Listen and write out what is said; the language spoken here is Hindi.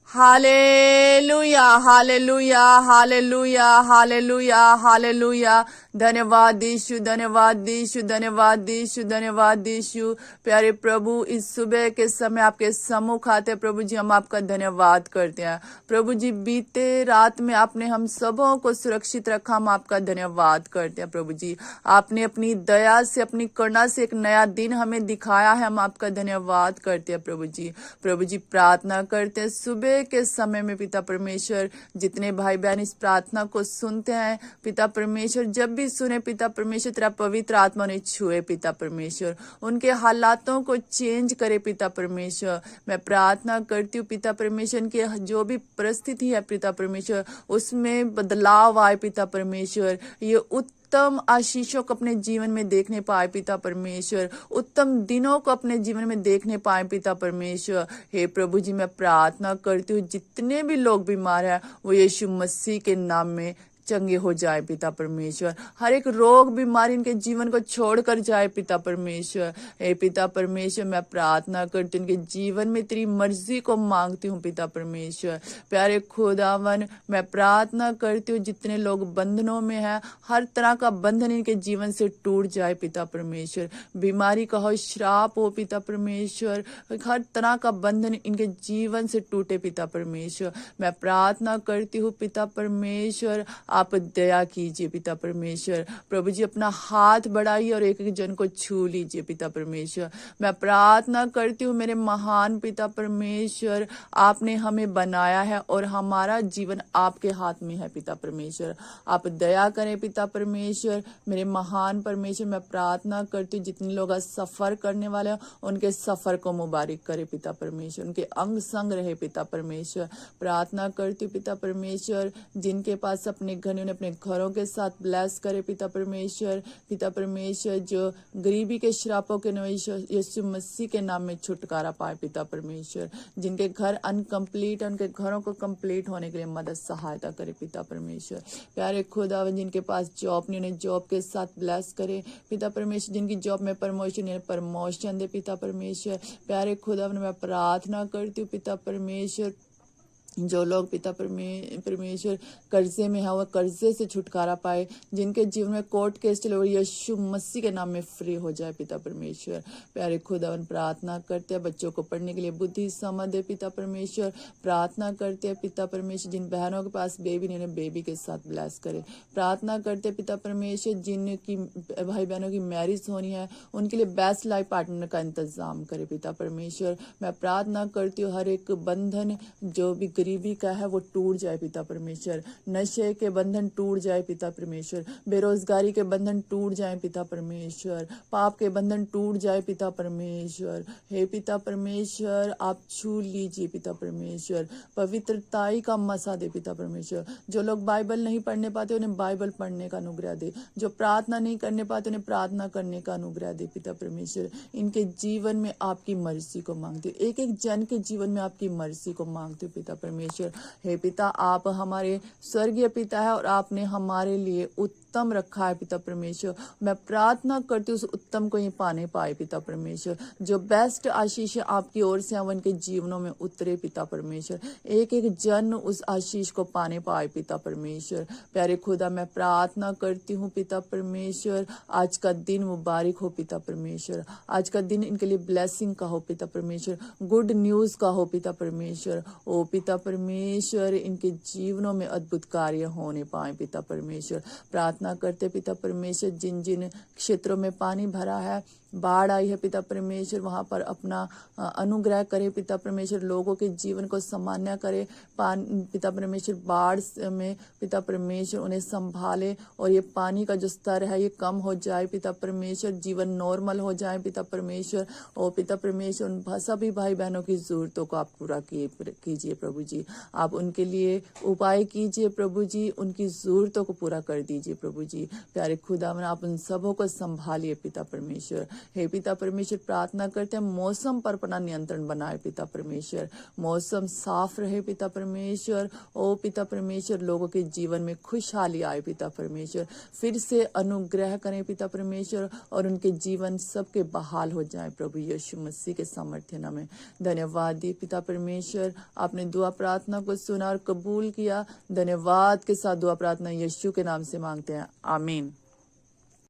Hallelujah, hallelujah, hallelujah, hallelujah, hallelujah. धन्यवाद यीशु, धन्यवाद यीशु, धन्यवाद यीशु, धन्यवाद यीशु। प्यारे प्रभु, इस सुबह के समय आपके सम्मुख आते हैं प्रभु जी, हम आपका धन्यवाद करते हैं प्रभु जी। बीते रात में आपने हम सबों को सुरक्षित रखा, हम आपका धन्यवाद करते हैं प्रभु जी। आपने अपनी दया से, अपनी करुणा से एक नया दिन हमें दिखाया है, हम आपका धन्यवाद करते हैं प्रभु जी। प्रभु जी, प्रार्थना करते हैं सुबह के समय में पिता परमेश्वर, जितने भाई बहन इस प्रार्थना को सुनते हैं पिता परमेश्वर, जब भी सुने पिता परमेश्वर, तेरा पवित्र आत्मा ने छुए पिता परमेश्वर, उनके हालातों को चेंज करे पिता परमेश्वर। मैं प्रार्थना करती हूँ पिता परमेश्वर की जो भी परिस्थिति है पिता परमेश्वर, उसमें बदलाव आए पिता परमेश्वर। ये उत्तम आशीषों को अपने जीवन में देखने पाए पिता परमेश्वर, उत्तम दिनों को अपने जीवन में देखने पाए पिता परमेश्वर। हे प्रभु जी, मैं प्रार्थना करती हूँ जितने भी लोग बीमार हैं वो यीशु मसीह के नाम में चंगे हो जाए पिता परमेश्वर। हर एक रोग बीमारी इनके जीवन को छोड़कर जाए पिता परमेश्वर। हे पिता परमेश्वर, मैं प्रार्थना करती हूँ, इनके जीवन में तेरी मर्जी को मांगती हूँ पिता परमेश्वर। प्यारे खुदावन, मैं प्रार्थना करती हूँ जितने लोग बंधनों में हैं, हर तरह का बंधन इनके जीवन से टूट जाए पिता परमेश्वर। बीमारी का हो, श्राप हो पिता परमेश्वर, हर तरह का बंधन इनके जीवन से टूटे पिता परमेश्वर। मैं प्रार्थना करती हूँ पिता परमेश्वर, आप दया कीजिए पिता परमेश्वर। प्रभु जी, अपना हाथ बढ़ाइए और एक एक जन को छू लीजिए पिता परमेश्वर। मैं प्रार्थना करती हूँ मेरे महान पिता परमेश्वर, आपने हमें बनाया है और हमारा जीवन आपके हाथ में है पिता परमेश्वर। आप दया करें पिता परमेश्वर, मेरे महान परमेश्वर। मैं प्रार्थना करती हूँ जितने लोग आज सफर करने वाले हैं, उनके सफर को मुबारक करे पिता परमेश्वर, उनके अंग संग रहे पिता परमेश्वर। प्रार्थना करती हूँ पिता परमेश्वर, जिनके पास अपने घर, उन्हें अपने घरों के साथ ब्लेस करे पिता परमेश्वर। पिता परमेश्वर, जो गरीबी के श्रापों के यीशु मसीह के नाम में छुटकारा पाए पिता परमेश्वर। जिनके घर अनकम्प्लीट है, उनके घरों को कंप्लीट होने के लिए मदद सहायता करे पिता परमेश्वर। प्यारे खुदा, जिनके पास जॉब नहीं, उन्हें जॉब के साथ ब्लेस करे पिता परमेश्वर। जिनकी जॉब में प्रमोशन, प्रमोशन दे पिता परमेश्वर। प्यारे खुदा, मैं प्रार्थना करती हूँ पिता परमेश्वर, जो लोग पिता परमेश्वर कर्जे में है, वह कर्जे से छुटकारा पाए। जिनके जीवन में कोर्ट केस चले, वो यीशु मसीह के नाम में फ्री हो जाए पिता परमेश्वर। प्यारे खुदावन, प्रार्थना करते हैं बच्चों को पढ़ने के लिए बुद्धि समझ दे पिता परमेश्वर। प्रार्थना करते हैं पिता परमेश्वर, जिन बहनों के पास बेबी नहीं, बेबी के साथ ब्लेस करे। प्रार्थना करते पिता परमेश्वर, जिनकी भाई बहनों की मैरिज होनी है, उनके लिए बेस्ट लाइफ पार्टनर का इंतजाम करे पिता परमेश्वर। मैं प्रार्थना करती हूँ हर एक बंधन जो भी गरीबी का है वो टूट जाए पिता परमेश्वर। नशे के बंधन टूट जाए पिता परमेश्वर। बेरोजगारी के बंधन टूट जाए पिता परमेश्वर। पाप के बंधन टूट जाए पिता परमेश्वर। हे पिता परमेश्वर, आप छू लीजिए पिता परमेश्वर। पवित्रताई का मसा दे पिता परमेश्वर। जो लोग बाइबल नहीं पढ़ने पाते, उन्हें बाइबल पढ़ने का अनुग्रह दे। जो प्रार्थना नहीं करने पाते, उन्हें प्रार्थना करने का अनुग्रह दे पिता परमेश्वर। इनके जीवन में आपकी मर्जी को मांगते, एक एक जन के जीवन में आपकी मर्जी को मांगते पिता परमेश्वर। हे पिता, आप हमारे स्वर्गीय पिता है और आपने हमारे लिए उत्तम रखा है पिता परमेश्वर। मैं प्रार्थना करती हूँ उस उत्तम को ही पाने पाए पिता परमेश्वर। जो बेस्ट आशीष आपकी ओर से उनके जीवनों में उतरे पिता परमेश्वर। एक एक जन उस आशीष को पाने पाए पिता परमेश्वर। प्यारे खुदा, मैं प्रार्थना करती हूँ पिता परमेश्वर, आज का दिन मुबारक हो पिता परमेश्वर। आज का दिन इनके लिए ब्लेसिंग का हो पिता परमेश्वर, गुड न्यूज का हो पिता परमेश्वर। ओ पिता परमेश्वर, इनके जीवनों में अद्भुत कार्य होने पाए पिता परमेश्वर। प्रार्थना करते पिता परमेश्वर, जिन जिन क्षेत्रों में पानी भरा है, बाढ़ आई है पिता परमेश्वर, वहां पर अपना अनुग्रह करे पिता परमेश्वर। लोगों के जीवन को सामान्य करे पिता परमेश्वर। बाढ़ में पिता परमेश्वर उन्हें संभाले और ये पानी का जो स्तर है ये कम हो जाए पिता परमेश्वर। जीवन नॉर्मल हो जाए पिता परमेश्वर। और पिता परमेश्वर, उन सभी भाई बहनों की जरूरतों को आप पूरा कीजिए प्रभु जी। आप उनके लिए उपाय कीजिए प्रभु जी, उनकी जरूरतों को पूरा कर दीजिए प्रभु जी। प्यारे खुदा, आप उन सबों को संभालिए पिता परमेश्वर। हे पिता परमेश्वर, प्रार्थना करते हैं मौसम पर अपना नियंत्रण बनाए पिता परमेश्वर, मौसम साफ रहे पिता परमेश्वर। ओ पिता परमेश्वर, लोगों के जीवन में खुशहाली आए पिता परमेश्वर, फिर से अनुग्रह करें पिता परमेश्वर, और उनके जीवन सबके बहाल हो जाए प्रभु यीशु मसीह के सामर्थ्य नाम में। धन्यवाद दी पिता परमेश्वर, आपने दुआ प्रार्थना को सुना और कबूल किया। धन्यवाद के साथ दुआ प्रार्थना यीशु के नाम से मांगते हैं, आमीन।